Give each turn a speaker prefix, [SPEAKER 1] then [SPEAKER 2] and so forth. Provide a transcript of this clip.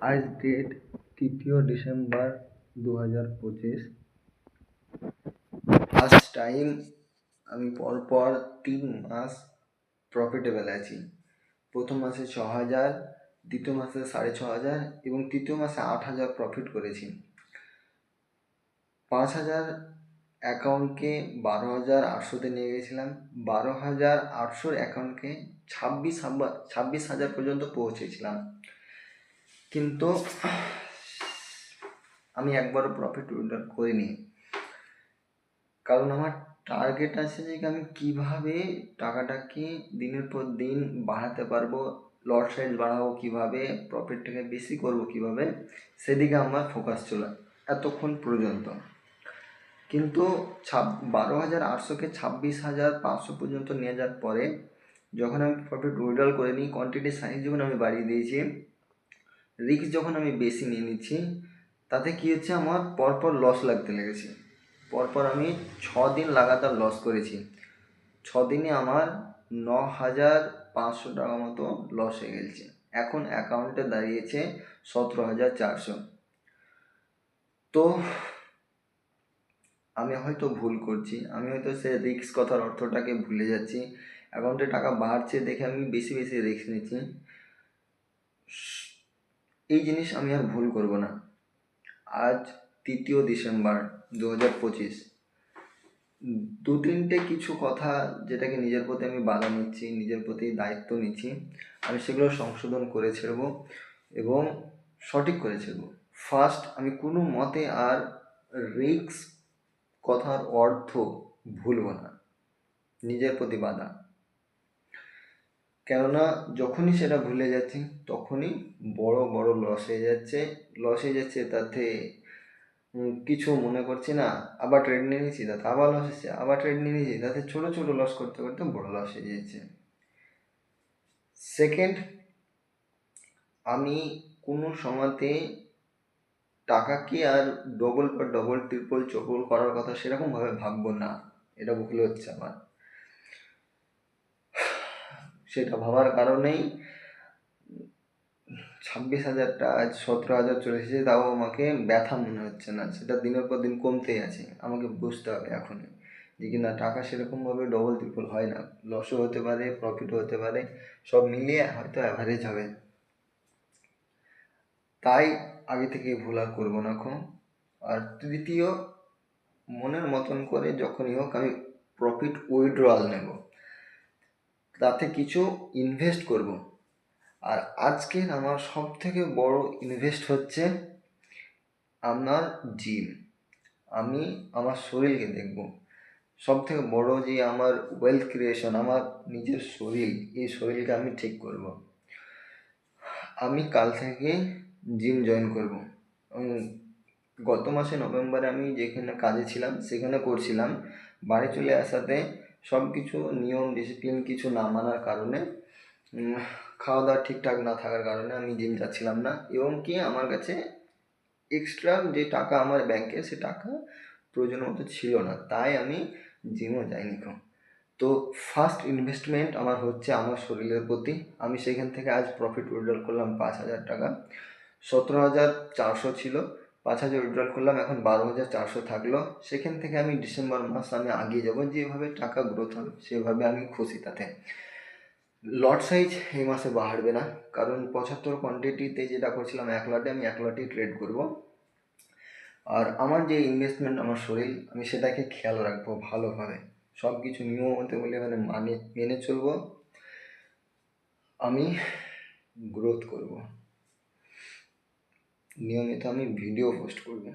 [SPEAKER 1] আজ date 3 December 2025। First time আমি পরপর 3 মাস প্রফিটেবল আছি। প্রথম মাসে 6,000, দ্বিতীয় মাসে 6,500 এবং তৃতীয় মাসে 8,000 প্রফিট করেছি। 5,000 অ্যাকাউন্টকে 12,800-তে নিয়ে গেছিলাম। 12,800 অ্যাকাউন্টকে 26,000 পর্যন্ত পৌঁছেছিলাম, কিন্তু আমি একবারও প্রফিট উইথড্র করিনি। কারণ আমার টার্গেট আছে যে আমি কিভাবে টাকাটাকে দিনের পর দিন বাড়াতে পারবো, লট সাইজ বাড়াবো কিভাবে, প্রফিটটাকে বেশি করবো কিভাবে, সেদিকে আমার ফোকাস ছিল এতক্ষণ পর্যন্ত। কিন্তু 12,800কে 26,500 পর্যন্ত নিয়ে যাওয়ার পরে যখন আমি প্রফিট উইথড্র করে নিই, কোয়ান্টিটি সাইজ যখন আমি বাড়িয়ে দিয়েছি, রিস্ক যখন আমি বেশি নিয়ে নিচ্ছি, তাতে কী হচ্ছে, আমার পরপর লস লাগতে লেগেছে। পরপর আমি 6 দিন লাগাতার লস করেছি। 6 দিনে আমার 9,500 টাকা মতো লস হয়ে গেছে। এখন অ্যাকাউন্টে দাঁড়িয়েছে 17,400। তো আমি হয়তো ভুল করছি, আমি হয়তো সে রিস্ক কথার অর্থটাকে ভুলে যাচ্ছি। অ্যাকাউন্টে টাকা বাড়ছে দেখে আমি বেশি বেশি রিস্ক নিচ্ছি। এই জিনিস আমি আর ভুল করব না। আজ 3 ডিসেম্বর 2025। 2-3টে কিছু কথা যেটাকে নিজের প্রতি আমি বাধা নিচ্ছি, নিজের প্রতি দায়িত্ব নিচ্ছি, আমি সেগুলো সংশোধন করে ছেড়ব এবং সঠিক করে ছেড়ব। ফার্স্ট, আমি কোনো মতে আর রিস্ক কথার অর্থ ভুলব না, নিজের প্রতি বাধা। কেননা যখনই সেটা ভুলে যাচ্ছি তখনই বড় বড় লস হয়ে যাচ্ছে। তাতে কিছু মনে করছি না, আবার ট্রেড নিয়ে নিয়েছি, তাতে আবার লস হচ্ছে, আবার ট্রেড নিয়ে নিয়েছি, তাতে ছোটো ছোটো লস করতে করতে বড় লস হয়ে যাচ্ছে। সেকেন্ড, আমি কোনো সময়তে টাকাকে আর ডবল বা ডবল ট্রিপল চপল করার কথা সেরকমভাবে ভাববো না, এটা ভুল হচ্ছে আমার। সেটা ভাবার কারণেই 26,000টা আজ 17,000 চলে এসেছে, তাও আমাকে ব্যথা মনে হচ্ছে না। সেটা দিনের পর দিন কমতেই আছে। আমাকে বুঝতে হবে এখনই যে কি না, টাকা সেরকমভাবে ডবল ট্রিপল হয় না, লসও হতে পারে, প্রফিটও হতে পারে, সব মিলিয়ে হয়তো অ্যাভারেজ হবে। তাই আগে থেকে ভুল আর করবো না এখন। আর তৃতীয়, মনের মতন করে যখনই হোক আমি প্রফিট উইথড্রয়াল নেব, তাতে কিছু ইনভেস্ট করব। আর আজকের আমার সব থেকে বড় ইনভেস্ট হচ্ছে আমার জিম। আমি আমার শরীরকে দেখব। সব থেকে বড় যে আমার ওয়েলথ ক্রিয়েশন, আমার নিজের শরীর, এই শরীরকে আমি ঠিক করব। আমি কাল থেকে জিম জয়েন করব। গত মাসে নভেম্বরে আমি যেখানে কাজে ছিলাম সেখানে করছিলাম। বাড়ি চলে আসাতে সব কিছু নিয়ম ডিসিপ্লিন কিছু না মানার কারণে, খাওয়া দাওয়া ঠিকঠাক না থাকার কারণে আমি জিম যাচ্ছিলাম না, এবং কি আমার কাছে এক্সট্রা যে টাকা আমার ব্যাংকে, সে টাকা প্রয়োজন মতো ছিল না, তাই আমি জিমও যাইনি। তো ফার্স্ট ইনভেস্টমেন্ট আমার হচ্ছে আমার শরীরের প্রতি। আমি সেখান থেকে আজ প্রফিট উইথড্র করলাম 5,000 টাকা। 17,400 ছিল, 5,000 উইথড্র করলাম, এখন 12,400 থাকলো। সেখান থেকে আমি ডিসেম্বর মাস আমি আগিয়ে যাবো, যেভাবে টাকা গ্রোথ হবে সেভাবে আমি খুশি। তাতে লট সাইজ এই মাসে বাড়বে না, কারণ 75 কোয়ান্টিটিতে যেটা করছিলাম 1 লটে, আমি 1 লটেই ট্রেড করব। আর আমার যে ইনভেস্টমেন্ট, আমার শরীর, আমি সেটাকে খেয়াল রাখবো ভালোভাবে। সব কিছু নিয়ম মতো বলে মেনে চলবো, আমি গ্রোথ করব। নিয়মিত আমি ভিডিও পোস্ট করব।